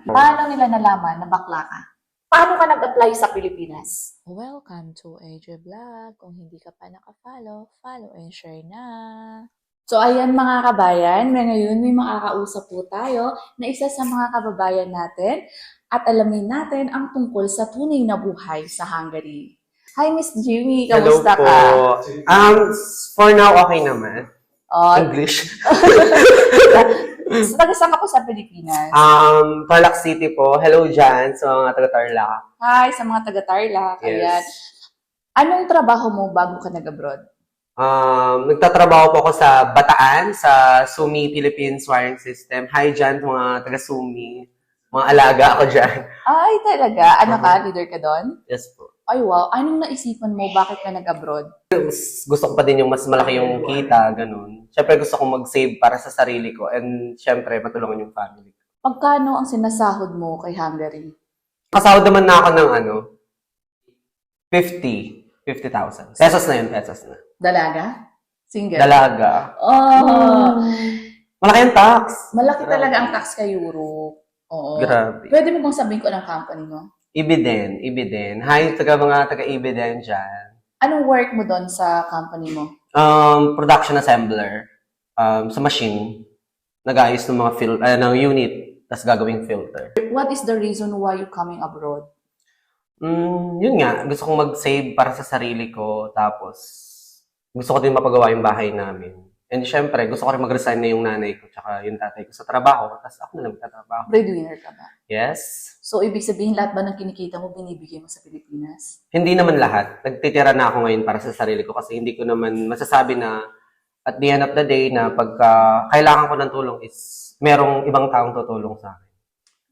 Paano nila nalaman na bakla ka? Paano ka nag-apply sa Pilipinas? Welcome to AJ Vlog. Kung hindi ka pa naka-follow, follow and share na. So ayan mga kabayan, ngayon may makakausap po tayo na isa sa mga kababayan natin at alamin natin ang tungkol sa tunay na buhay sa Hungary. Hi Miss Jimmy, Hello kamusta po. ka? For now, okay naman. Oh, English. taga saan ka po sa Pilipinas? Tarlac City po. Hello dyan sa mga taga-Tarlac. Hi sa mga taga-Tarlac. Ayan. Yes. Anong trabaho mo bago ka nag-abroad? Nagtatrabaho po ako sa Bataan, sa Sumi Philippines Wiring System. Hi dyan mga taga-Sumi. Mga alaga ako dyan. Ay, talaga? Ano ka? Leader ka doon? Yes po. Ay, wow. Anong naisipan mo? Bakit ka nag-abroad? Gusto ko pa din yung mas malaki yung kita, ganun. Siyempre gusto kong mag-save para sa sarili ko and siyempre matulungan yung family ko. Magkano ang sinasahod mo kay Hungary? Kasahod naman na ako ng 50,000. Pesos na yun, pesos na. Dalaga? Single? Dalaga. Oh, Malaki ang tax. malaki talaga ang tax kay Europe. Oo. Grabe. Pwede mo bang sabihin ko ng company mo? Ibiden. Hi, mga taga-Ibiden dyan. Anong work mo doon sa company mo? Production assembler. Sa machine. Nag-ayos ng mga ng unit. Tapos gagawing filter. What is the reason why you coming abroad? Yun nga. Gusto kong mag-save para sa sarili ko. Tapos, gusto ko din mapagawa yung bahay namin. And syempre, gusto ko rin mag-resign na yung nanay ko tsaka yung tatay ko sa trabaho. Tapos ako na lang magtatrabaho. Breadwinner ka ba? Yes. So, ibig sabihin lahat ba ng kinikita mo binibigay mo sa Pilipinas? Hindi naman lahat. Nagtitira na ako ngayon para sa sarili ko kasi hindi ko naman masasabi na at the end of the day na pagka kailangan ko ng tulong is merong ibang taong tutulong sa akin.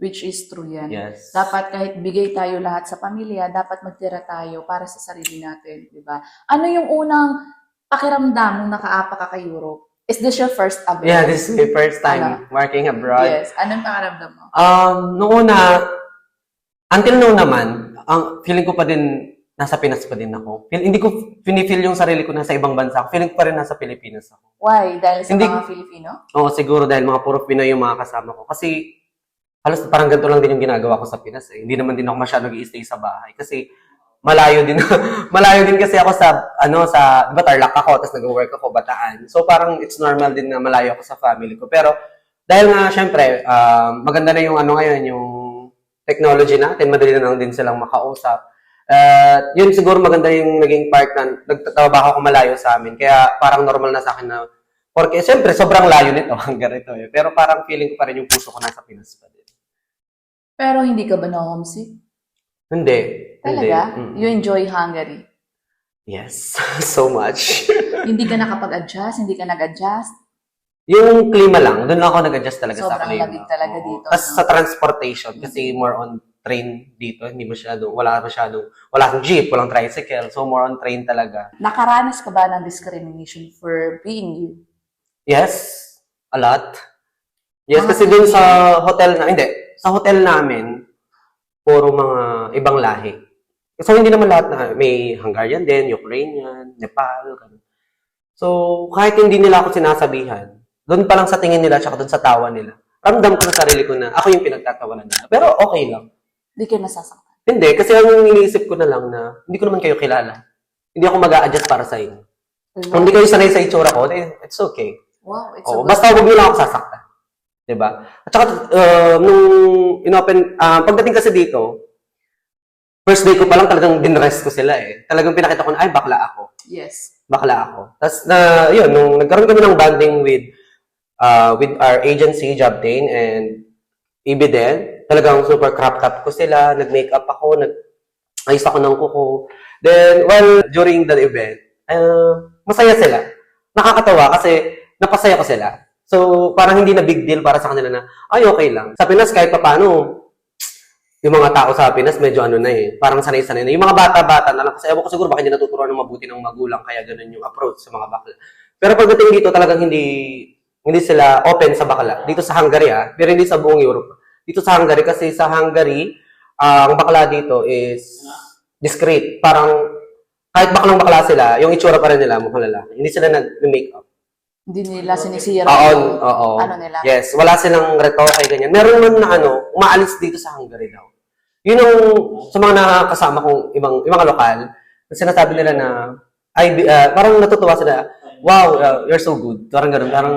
Which is true yan. Yes. Dapat kahit bigay tayo lahat sa pamilya, dapat magtira tayo para sa sarili natin, di ba? Ano yung unang pakiramdam nung nakaapak ka kay Europe? Is this your first abroad? Yeah, this is my first time working abroad. Yes. Anong pakiramdam mo? Noong una, until now naman, ang feeling ko pa din nasa Pinas pa din ako. Hindi ko pinifeel yung sarili ko nasa ibang bansa ako. Feeling ko pa rin nasa Pilipinas ako. Why? Dahil sa Hindi- mga Filipino? Oo, siguro dahil mga puro Pinoy yung mga kasama ko. Kasi halos parang ganito lang din yung ginagawa ko sa Pinas. Hindi naman din ako masyadong i-stay sa bahay. Kasi malayo din malayo din kasi ako sa di ba Tarlac ako tapos nag-work ako Bataan. So parang it's normal din na malayo ako sa family ko. Pero dahil nga syempre maganda na yung ngayon yung technology natin, madali na lang din silang makausap. Yun siguro maganda yung naging part na nagtatrabaho ako malayo sa amin. Kaya parang normal na sa akin na porque syempre sobrang layo nito hanggang ito eh. Pero parang feeling ko pa rin yung puso ko nasa Pinas pa din. Pero hindi ka ba na-homesick? Hindi. Talaga? Hindi. You enjoy Hungary? Yes, so much. Hindi ka nakapag-adjust? Hindi ka nag-adjust? Yung klima lang, doon lang ako nag-adjust talaga sa Sobrang klima. lamig talaga Oo. dito, Tapos no? sa transportation, kasi more on train dito, wala akong jeep, walang tricycle, so more on train talaga. Nakaranas ka ba ng discrimination for being you? Yes, a lot. Yes, kasi doon sa hotel namin, puro mga ibang lahi. So, hindi naman lahat na, may Hungarian din, Ukrainian, Nepal, ganun. So, kahit hindi nila ako sinasabihan, doon pa lang sa tingin nila, tsaka doon sa tawa nila, ramdam ko sa sarili ko na ako yung pinagtatawanan nila. Pero okay lang. Hindi ka nasasaktan. Hindi, kasi ang iniisip ko na lang na, hindi ko naman kayo kilala. Hindi ako mag-a-adjust para sa inyo. Kung hindi kayo sanay sa itsura ko, it's okay. Wow, it's a Oo, good basta huwag nila ako sasaktan. Diba? At saka, pagdating kasi dito, first day ko pa lang talagang dinrest ko sila eh. Talagang pinakita ko na, ay, bakla ako. Yes. Bakla ako. Tapos, yun, nung nagkaroon kami ng bonding with our agency, Jobtain, and Ibiden, talagang super crop top ko sila, nag-makeup ako, nag-ayos ako ng kuko. Then, during the event, masaya sila. Nakakatawa kasi napasaya ko sila. So, parang hindi na big deal para sa kanila na, ay, okay lang. Sa Pinas, kahit pa paano, yung mga tao sa Pinas, medyo parang sanay-sanay na. Yung mga bata-bata na lang, kasi ewan ko siguro baka hindi natuturuan ng mabuti ng magulang, kaya ganun yung approach sa mga bakla. Pero pagdating dito, talagang hindi sila open sa bakla. Dito sa Hungary, pero hindi sa buong Europe. Dito sa Hungary, kasi sa Hungary, ang bakla dito is discreet. Parang, kahit baklang bakla sila, yung itsura pa rin nila, mukhang lalaki. Hindi sila nag-makeup. Hindi nila sinisira Oo, yung oo. ano nila. Yes, wala silang retoke, ganyan. Meron man na umaalis dito sa Hungary daw. Yun ang sa mga nakakasama kong ibang mga lokal, sinasabi nila na, parang natutuwa sila, wow, you're so good. Parang ganun, parang,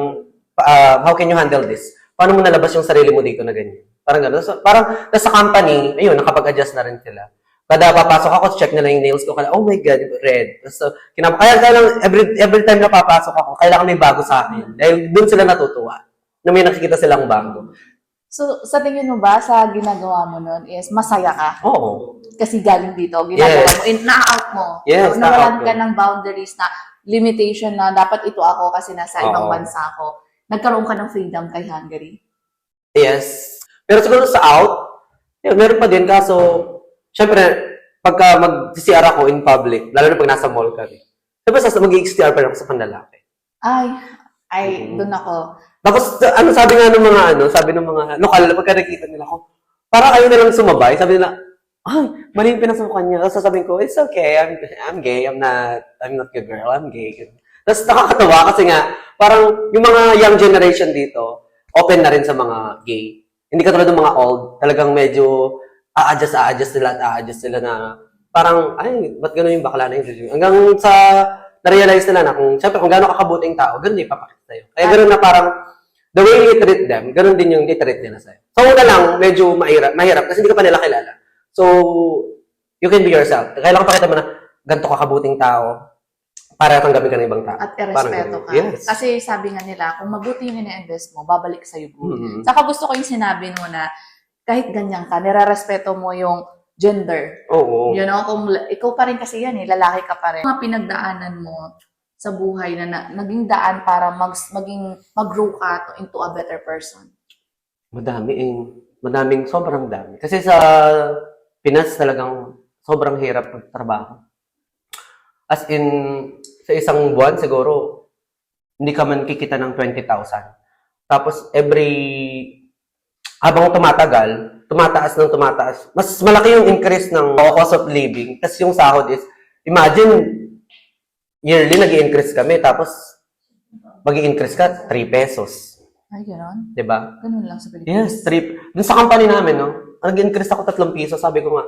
how can you handle this? Paano mo nalabas yung sarili mo dito na ganyan? Parang ganun. So, parang, sa company, ayun, nakapag-adjust na rin sila. Kada papasok ako, check na lang yung nails ko. Oh my God, red. So, kaya lang, every time na papasok ako, kailangan may bago sa akin. Dahil dun sila natutuwa. Na may nakikita silang bago. So, sa tingin mo ba, sa ginagawa mo nun is masaya ka? Oo. Kasi galing dito, ginagawa Yes. mo, na-out mo. Yes, So, nawalan na-out ka ko. ng boundaries na limitation na dapat ito ako kasi nasa ibang Oo. bansa ako. Nagkaroon ka ng freedom kay Hungary. Yes. Pero siguro sa out, yun, meron pa din. Kaso, syempre, pagka mag-CR ako in public, lalo na pag nasa mall kami, syempre, mag-CR pa rin ako sa panlalaki. Ay, doon ako. Tapos, sabi nga ng mga, sabi ng mga lokal, pagka nakita nila ako, para kayo na lang sumabay, sabi nila, ay, mali yung pinasukan niya. Tapos sasabihin ko, it's okay, I'm gay, I'm not your girl, I'm gay. Tapos nakakatawa kasi nga, parang yung mga young generation dito, open na rin sa mga gay. Hindi katulad ng mga old, talagang medyo a-adjust sila na parang, ay, ba't gano'n yung bakla na yun? Hanggang sa na-realize nila na kung gano'n kakabuting tao, gano'n yung ipapakita sa'yo. Kaya gano'n na parang, the way you treat them, gano'n din yung i-treat nila sa'yo. So, una lang, medyo mahirap kasi hindi ka pa nila kilala. So, you can be yourself. Kailangan pakita mo na, ganito kakabuting tao, para tanggapin ka ng ibang tao. At Parang irespeto ganun. ka. Yes. Kasi sabi nga nila, kung mabuti yung ina-invest mo, babalik sa'yo good. Mhm. Saka gusto ko yung sinabi mo na, kahit ganyan ka, nirarespeto mo yung gender. Oo. You know, kung ikaw pa rin kasi yan lalaki ka pa rin. Mga pinagdaanan mo sa buhay na naging daan para mag-grow ka into a better person. Madaming, sobrang dami. Kasi sa Pinas talagang sobrang hirap magtrabaho. As in, sa isang buwan siguro, hindi ka man kikita ng 20,000. Tapos habang tumataas. Mas malaki yung increase ng cost of living. Tapos yung sahod is, imagine, yearly nag-i-increase kami, tapos mag-i-increase ka 3 pesos. Ay, gano'n? Diba? Ganun lang sa Pilipinas. Yes, 3. Dun sa company namin, nag-increase ako 3 piso. Sabi ko nga,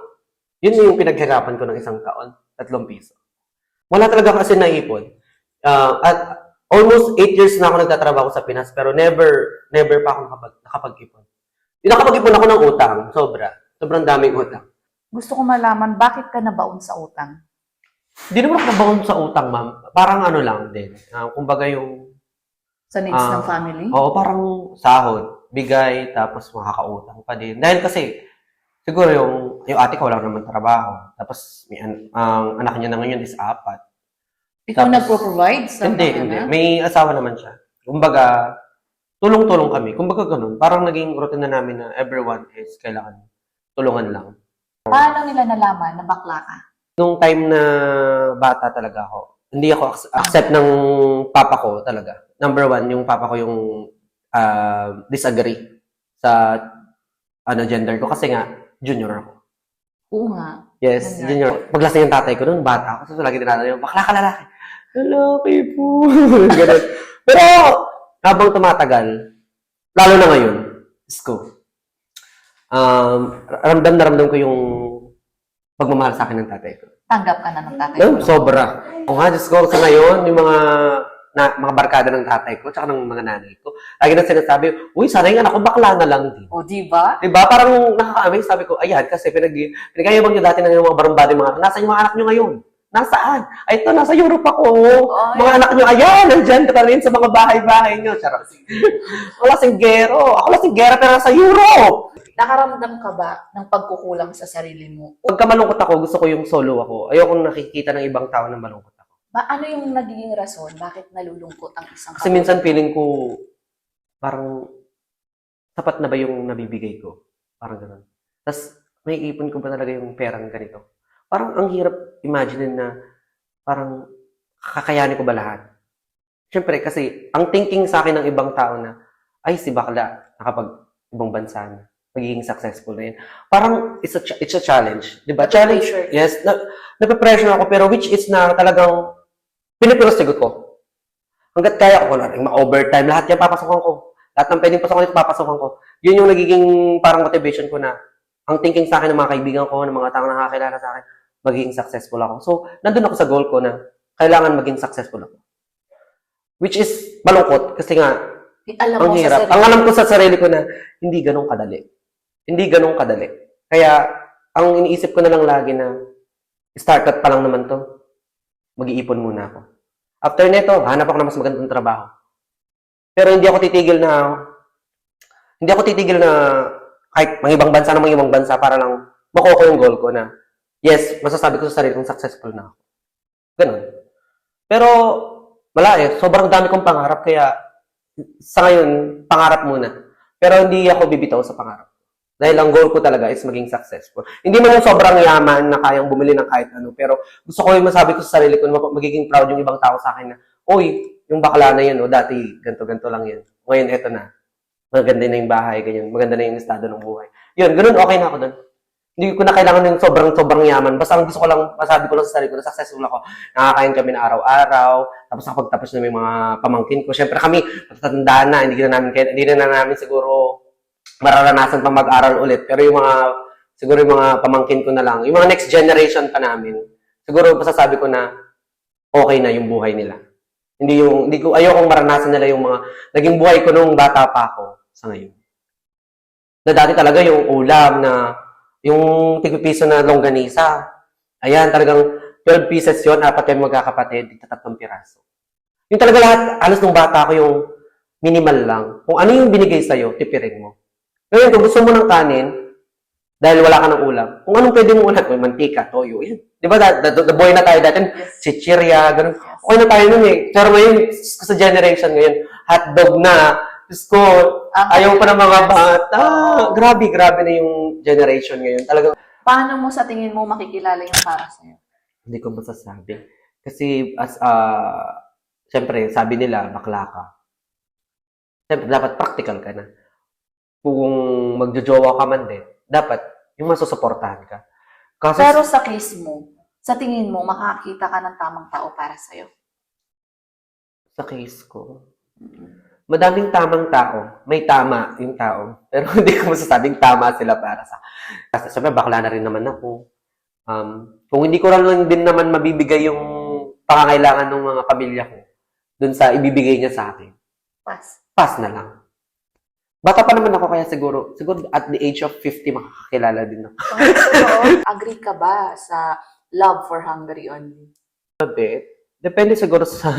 yun yung pinaghirapan ko ng isang taon, 3 piso. Wala talaga kasi naipon. At almost 8 years na ako nagtatrabaho sa Pinas, pero never pa ako nakapag-ipon. Nakapag-ipon ako ng utang, sobrang daming utang. Gusto ko malaman, bakit ka nabaon sa utang? Hindi naman ako nabaon sa utang, ma'am. Parang lang din. Kumbaga yung, Sa needs ng family? oo, parang sahod, bigay, tapos makakautang pa din. Dahil kasi, siguro yung ate ko wala naman trabaho. Tapos, ang anak niya na ngayon is 4. Ikaw Tapos, nagpo-provide sa Hindi. May asawa naman siya. Kumbaga, tulong-tulong kami. Kumbaga ganun. Parang naging routine na namin na everyone is kailangan tulungan lang. Paano nila nalaman na bakla ka? Nung time na bata talaga ako, hindi ako accept ng papa ko talaga. Number 1, yung papa ko yung disagree sa gender ko kasi nga, junior ako. Oo nga. Yes, Ganyan. junior. Paglasing yung tatay ko noon, bata ako. So, lagi tinatanong yung, bakla ka lalaki. Lalaki po. Ganun. Pero, habang tumatagal, lalo na ngayon, ko, ramdam na ramdam ko yung pagmamahal sa akin ng tatay ko. Tanggap ka na ng tatay No, mo. sobra. O nga, Diyos ko, sa ngayon, yung mga barkada ng tatay ko, tsaka ng mga nanay ko, lagi na sinasabi, uy, sana yung anak ko bakla na lang din. O, di ba? Diba? Parang nakaka-amaze. Sabi ko, ayan, kasi pinagayabang nyo dati ng mga barumbado mga anak. Nasaan yung mga anak nyo ngayon? Nasaan? Ay, ito, nasa Europe ako. Mga anak nyo, ayan, nandyan ka rin sa mga bahay-bahay nyo. Charot. Wala singgero. Ako lang singgera pero nasa Europe. Nakaramdam ka ba ng pagkukulang sa sarili mo? Pagka malungkot ako, gusto ko yung solo ako. Ayoko nakikita ng ibang tao na malungkot ako. Ano yung nagiging rason? Bakit nalulungkot ang isang Kasi minsan feeling ko, parang, sapat na ba yung nabibigay ko? Parang gano'n. Tapos, may ipon ko ba talaga yung perang ganito? Parang ang hirap imagine na parang kakayanin ko ba lahat? Siyempre, kasi ang thinking sa akin ng ibang tao na, ay, si bakla, nakapag-ibang bansa na, magiging successful na yun. Parang, it's a challenge. Diba? Challenge, Pressure. yes. Nape-pressure ako, pero which is na talagang piniprosigot ko. Hanggat kaya ko na rin ma-overtime, lahat yan papasokan ko. Lahat ng pwedeng pasokan dito, papasokan ko. Yun yung nagiging parang motivation ko na ang thinking sa akin ng mga kaibigan ko, ng mga taong nakakilala sa akin, magiging successful ako. So, nandun ako sa goal ko na kailangan maging successful ako. Which is malungkot kasi nga, Alam ang mo sa hirap. sarili. Ang alam ko sa sarili ko na hindi ganun kadali. Hindi ganun kadali. Kaya, ang iniisip ko na lang lagi na startup pa lang naman to. Mag-iipon muna ako. After neto, hanap ako ng mas magandang trabaho. Pero hindi ako titigil na kahit mga ibang bansa ng mga ibang bansa para lang makuha ko yung goal ko na yes, masasabi ko sa sarili kong successful na ako. Ganun. Pero, wala eh. Sobrang dami kong pangarap kaya sa ngayon, pangarap muna. Pero hindi ako bibitaw sa pangarap. Dahil ang goal ko talaga is maging successful. Hindi man yung sobrang yaman na kayang bumili ng kahit ano, pero gusto ko yung masabi ko sa sarili ko na magiging proud yung ibang tao sa akin na, uy, yung bakla na yun, dati ganto-ganto lang yun. Ngayon, eto na. Maganda na yung bahay, ganyan. Maganda na yung estado ng buhay. Yun, ganun, okay na ako dun. Hindi ko na kailangan yung sobrang yaman. Basta ang gusto ko lang, masabi ko lang sa sarili ko na successful ako. Nakakain kami na araw-araw. Tapos nakapagtapos na may mga pamangkin ko. Siyempre kami, matatandaan na, hindi na namin siguro mararanasan pa mag-aral ulit. Pero siguro yung mga pamangkin ko na lang, yung mga next generation pa namin, siguro masasabi ko na okay na yung buhay nila. Ayokong maranasan nila yung mga naging buhay ko nung bata pa ako sa ngayon. Na dati talaga yung ulam na yung tig-piso na longganisa. Ayan, talagang 12 pieces yun, 4 yung magkakapatid, 3 piraso. Yung talaga lahat, halos nung bata ko yung minimal lang. Kung ano yung binigay sa'yo, tipirin mo. Ngayon, kung gusto mo ng kanin, dahil wala ka ng ulam, kung anong pwede mo ulam, mantika, toyo, yan. Di ba, the boy na tayo dati, chichirya, ganun. Okay na tayo nun eh. Pero ngayon, sa generation ngayon, hotdog na, Diyos ko, ayaw pa ng mga bata. Grabe na yung generation ngayon. Talagang, Paano mo sa tingin mo makikilala yung para sa'yo? hindi ko masasabi. Kasi, siyempre, sabi nila, bakla ka. Siyempre, dapat practical ka na. Kung magjojowa ka man din, dapat yung masusuportahan ka. Kasi, Pero sa case mo, sa tingin mo, makakita ka ng tamang tao para sa'yo? sa case ko, madaming tamang tao. May tama yung tao. Pero hindi ko masasabing tama sila para sa... Kasi siyempre, bakla na rin naman ako. Kung hindi ko lang din naman mabibigay yung pangangailangan ng mga pamilya ko dun sa ibibigay niya sa akin, pass na lang. Bata pa naman ako kaya siguro at the age of 50 makakakilala din ako. Agree ka ba sa love for Hungary only? Depende siguro sa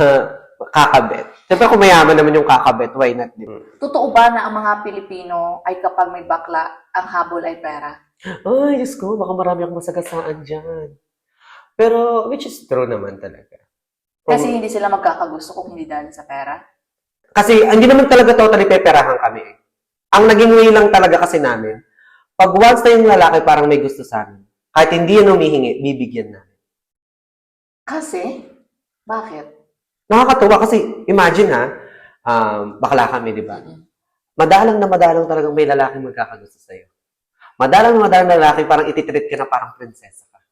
kakabet. Siyempre kung mayaman naman yung kakabet, why not? Totoo ba na ang mga Pilipino ay kapag may bakla, ang habol ay pera? Ay, Diyos ko, baka marami akong masagasaan dyan. Pero, which is true naman talaga. Kasi hindi sila magkakagusto kung hindi dahil sa pera? Kasi, hindi naman talaga totally peperahan kami. Ang naging way lang talaga kasi namin, pag once na yung lalaki parang may gusto sa amin, kahit hindi yan humihingi, bibigyan namin. Kasi? Bakit? Nakakatuwa kasi, imagine bakla kami, di ba? Madalang talagang may lalaking magkakagusto sa'yo. Madalang na lalaki parang ititreat ka na parang prinsesa ka.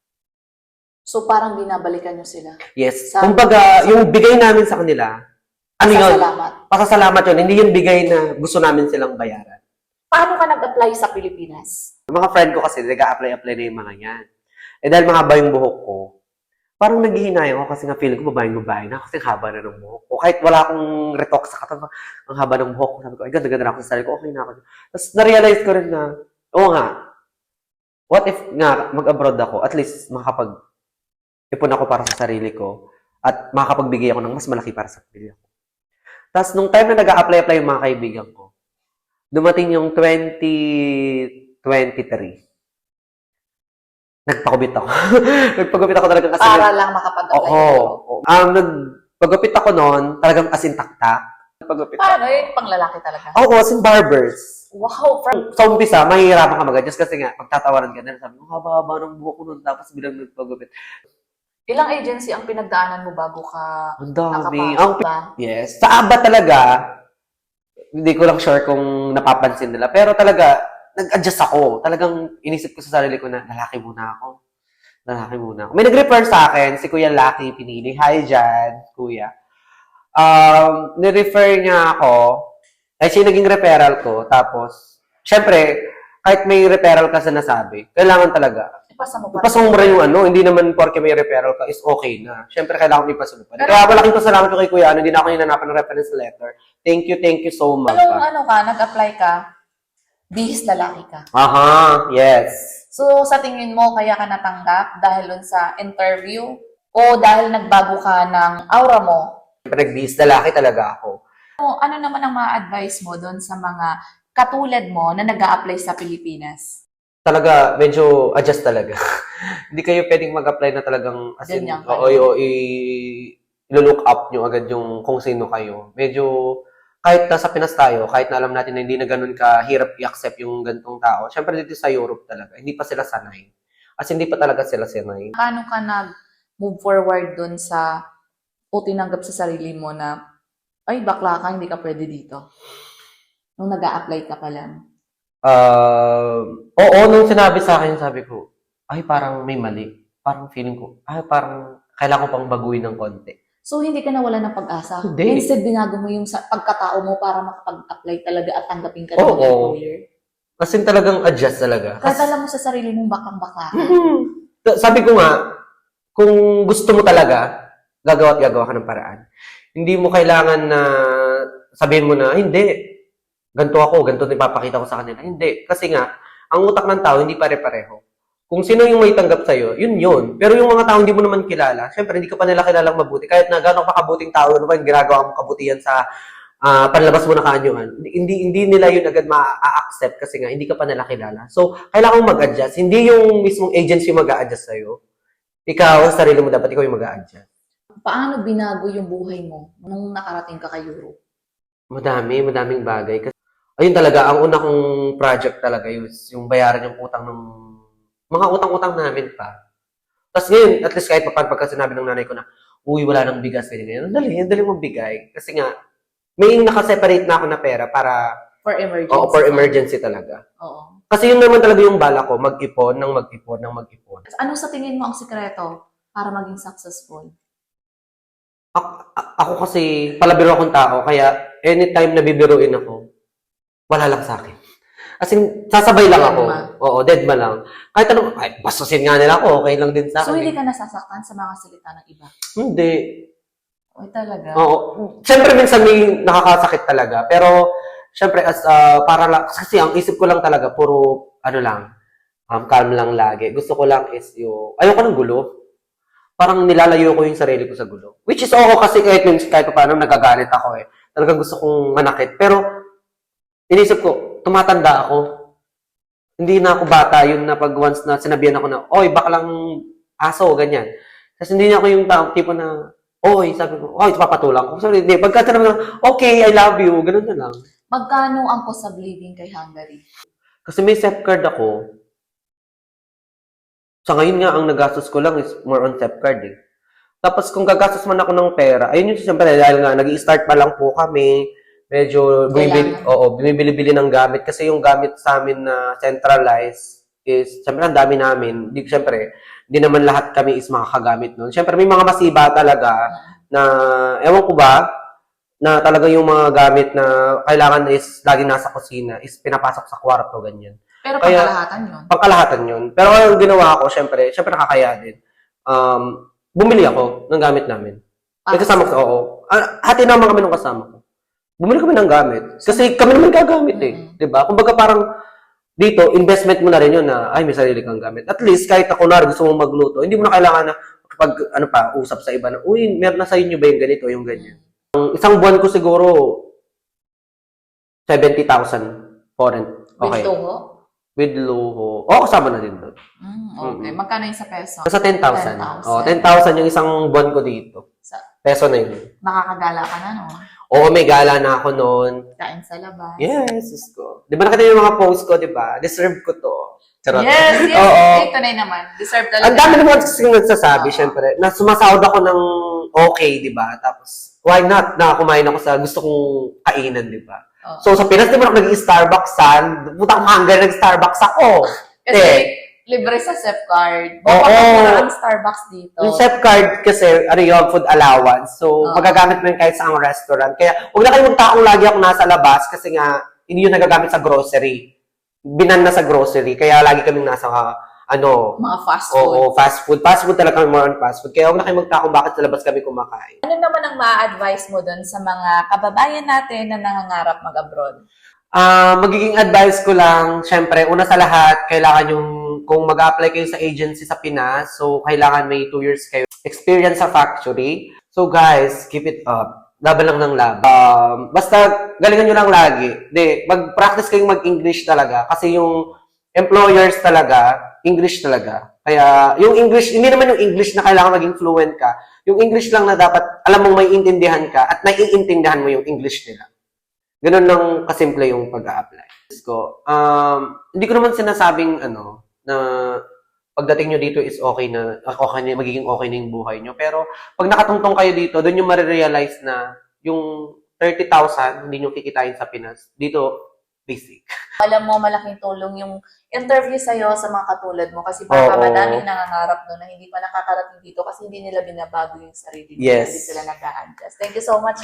So parang binabalikan nyo sila? Yes. Sa- Kumbaga, yung bigay namin sa kanila, ano yun? Salamat. Pasasalamat yun. Hindi yun bigay na gusto namin silang bayaran. Paano ka nag-apply sa Pilipinas? Yung mga friend ko kasi, nag-a-apply na yung mga yan. Eh dahil mahaba yung buhok ko, parang naghihinayang ako kasi nga feeling ko babae na kasi haba na ng buhok ko. Kahit wala akong retox sa katawan, ang haba ng buhok ko. Sabi ko, ay ganda-ganda na ako sa sarili ko, okay na ako. Tapos na-realize ko rin na, oo nga, what if nga mag-abroad ako, at least makapag-ipon ako para sa sarili ko at makapagbigay ako ng mas malaki para sa pamilya ko. Tapos nung time na nag-a-apply yung mga kaibigan ko, dumating yung 2023. Nagpagupit ako. Nagpagupit ako talaga kasi... Para lang makapag-apply. Oo. Nagpagupit ako noon, talagang asintaktak. Nagpagupit ako. Paano? Yung panglalaki talaga. Oo, as in barbers. Wow! Sa umpisa, mahihirapan ka mag-adjust kasi nga, pagtatawaran ka na, sabi ko, haba-haba ng buhok ko noon, tapos bilang nagpagupit. Ilang agency ang pinagdaanan mo bago ka Ang dami. nakapasok ba? Yes. Sa ABA talaga, hindi ko lang sure kung napapansin nila, pero talaga, nag-adjust ako. Talagang inisip ko sa sarili ko na, lalaki muna ako. May nag-refer sa akin, si Kuya Lucky Pinili. Hi dyan, Kuya. Nirefer niya ako, ay siya naging referral ko, tapos, syempre, kahit may referral ka sa nasabi, kailangan talaga, Ipasa mo pa. ipasa mo rin yung ano, hindi naman porke may referral ka is okay na. Syempre, kailangan ko ipasa mo pa. Pero- Kaya malaking pasalamat ko kay Kuya, hindi na ako hinanapan ng reference letter. Thank you so much. Anong nag-apply ka, bihis lalaki ka. Aha, yes. So, sa tingin mo, kaya ka natanggap dahil dun sa interview o dahil nagbago ka ng aura mo? Nag-bis lalaki talaga ako. Ano naman ang ma-advise mo dun sa mga katulad mo na nag-a-apply sa Pilipinas? Talaga, medyo adjust talaga. Hindi kayo pwedeng mag-apply na talagang, as in, Ganyan oo, i-look up nyo agad yung kung sino kayo. Medyo, kahit nasa Pinas tayo, kahit na alam natin na hindi na ganun kahirap i-accept yung gantong tao, syempre dito sa Europe talaga, hindi pa sila sanay. As hindi pa talaga sila sanay. Paano ka nag-move forward dun sa o tinanggap sa sarili mo na ay, bakla ka, hindi ka pwede dito? Nung nag-a-apply ka pa lang. Oo, nung sinabi sa akin, sabi ko, ay, parang may mali. Parang feeling ko, ay, parang kailangan ko pang baguhin ng konti. So, hindi ka nawala ng pag-asa? Hindi. Instead, binago mo yung pagkatao mo para makapag-apply talaga at tanggapin ka ng Oo. employer? As in talagang adjust talaga. Kahit alam mo sa sarili mong bakang-baka ka. Sabi ko nga, kung gusto mo talaga, gagawa at gagawa ka ng paraan. Hindi mo kailangan na sabihin mo na, hindi, ganito ako, ganito ipapakita ko sa kanila. Hindi. Kasi nga, ang utak ng tao, hindi pare-pareho. Kung sino yung may tanggap sa'yo, yun yun. Pero yung mga tao hindi mo naman kilala, syempre hindi ka pa nila kilalang mabuti. Kahit na gano'ng pa kabuting tao, ano ba yung ginagawa mong kabutihan sa panlabas mo na kaanyuhan, hindi nila yun agad ma-accept kasi nga hindi ka pa nila kilala. So, kailangan mong mag-adjust. Hindi yung mismong agency mag-a-adjust sa'yo. Ikaw, sa sarili mo, dapat ikaw yung mag-a-adjust. Paano binago yung buhay mo nung nakarating ka kay Europe? Madaming bagay. Kasi, ayun talaga, ang una kong project talaga yung bayaran yung utang ng mga utang-utang namin pa. Tapos ngayon, at least kahit pagka sinabi ng nanay ko na, uy, wala nang bigas, ganyan. Ang dali mong bigay. Kasi nga, may nakaseparate na ako na pera para, For emergency. oo, for emergency talaga. Oo. Kasi yun naman talaga yung bala ko, mag-ipon. Ano sa tingin mo ang sikreto para maging successful? Ako kasi, palabiro akong tao, kaya anytime na bibiruin ako, wala lang sa akin. As in, sasabay lang ako. Deadma. Oo, deadma lang. Kahit anong, ay, bastusin nga nila ako, okay lang din sa So, akin. hindi ka nasasaktan sa mga salita ng iba? Hindi. Uy, talaga? Oo. Siyempre, minsan may nakakasakit talaga. Pero, siyempre, para lang, kasi ang isip ko lang talaga, puro, calm lang lagi. Gusto ko lang is ayoko ng gulo. Parang nilalayo ko yung sarili ko sa gulo. Which is okay kasi kahit paano nagagalit ako eh. Talagang gusto kong manakit. Pero, inisip ko, tumatanda ako. Hindi na ako bata yun na pag once na sinabihan ako na, oy, baklang aso, ganyan. Kasi hindi na ako yung tipo na, oy, sabi ko, oy, papatulang ko. Sorry, hindi. Pagka sinabi ko, okay, I love you, ganun na lang. Magkano ang cost of living kay Hungary? Kasi may SEP card ako. Sa ngayon nga, ang nagastos ko lang is more on SEP card eh. Tapos kung gagastos man ako ng pera, ayun yung siyempre, dahil nga, nag-i-start pa lang po kami, medyo bumibili-bili ng gamit. Kasi yung gamit sa amin na centralized is, siyempre, ang dami namin. Siyempre, hindi naman lahat kami is makakagamit nun. Siyempre, may mga masiba talaga na, ewan ko ba, na talaga yung mga gamit na kailangan is laging nasa kusina, is pinapasok sa kwarto, ganyan. Pero Kaya- pagkalahatan yun. Pangkalahatan yun. Pero ang ginawa ko, syempre nakakayanin. Bumili ako ng gamit namin. May kasama ko, oo. Hati naman kami ng kasama ko. Bumili kami ng gamit. Kasi kami naman gagamit eh. Diba? Kumbaga parang dito, investment mo na rin yun na, ay, may sarili kang gamit. At least, kahit ako na gusto mong magluto, hindi mo na kailangan na kapag, usap sa iba na, uy, meron na sa inyo ba yung ganito, yung ganyan. Ang isang buwan ko siguro, 70,000 foreign. Okay. With toho? With luho. Oo, kasama na din doon. Okay. Magkano yung sa peso? Nasa 10,000. 10,000. Oo, 10,000 yung isang buwan ko dito. Peso na yun. Nakakagala ka na, no? Oo, may gala na ako noon. Kain sa labas. Yes, Diyos ko. Di ba nakita yung mga post ko, di ba? Deserve ko to. Charot. Yes, yes. Oo. Ito na naman. Deserve talaga. Ang dami naman kasi nagsasabi, Oo. syempre, na sumasahod ako ng okay, di ba? Tapos, why not na kumain ako sa gusto kong kainan, di ba? Oo. So, sa Pinas, di ba ako nag-Starbucks, san? Putang Hungary, nag-Starbucks ako. Kasi, Eh. libre sa SEP card. Oo. Baka ang Starbucks dito. Yung SEP card kasi, ano yung food allowance. So, magagamit mo yun kahit sa ang restaurant. Kaya, huwag na kayo magtaong lagi ako nasa labas kasi nga, hindi yun nagagamit sa grocery. Binan na sa grocery. Kaya lagi kaming nasa, Mga fast food. oo, fast food. Fast food talaga kami, more on fast food. Kaya huwag na kayo magtaong bakit sa labas kami kumakain. Ano naman ang ma-advise mo dun sa mga kababayan natin na nangangarap mag-abroad? Magiging advice ko lang, syempre, una sa lahat, kailangan yung, kung mag-apply kayo sa agency sa Pinas, so kailangan may 2 years kayo experience sa factory. So guys, keep it up. Laban lang ng laban. Basta, galingan nyo lang lagi. Mag-practice kayong mag-English talaga. Kasi yung employers talaga, English talaga. Kaya, yung English, hindi naman yung English na kailangan maging fluent ka. Yung English lang na dapat, alam mong may intindihan ka at naiintindihan mo yung English nila. Ganun lang kasimple yung pag-a-apply. Hindi ko naman sinasabing na pagdating nyo dito is okay na magiging okay na yung buhay nyo. Pero pag nakatungtong kayo dito, doon yung marirealize na yung 30,000 hindi nyo kikitain sa Pinas. Dito, basic. Alam mo, malaking tulong yung interview sa'yo sa mga katulad mo kasi baka Oo. madaming nangangarap doon na hindi pa nakakarating dito kasi hindi nila binabago yung sarili nila. Yes. Hindi sila nag-a-adjust. Thank you so much.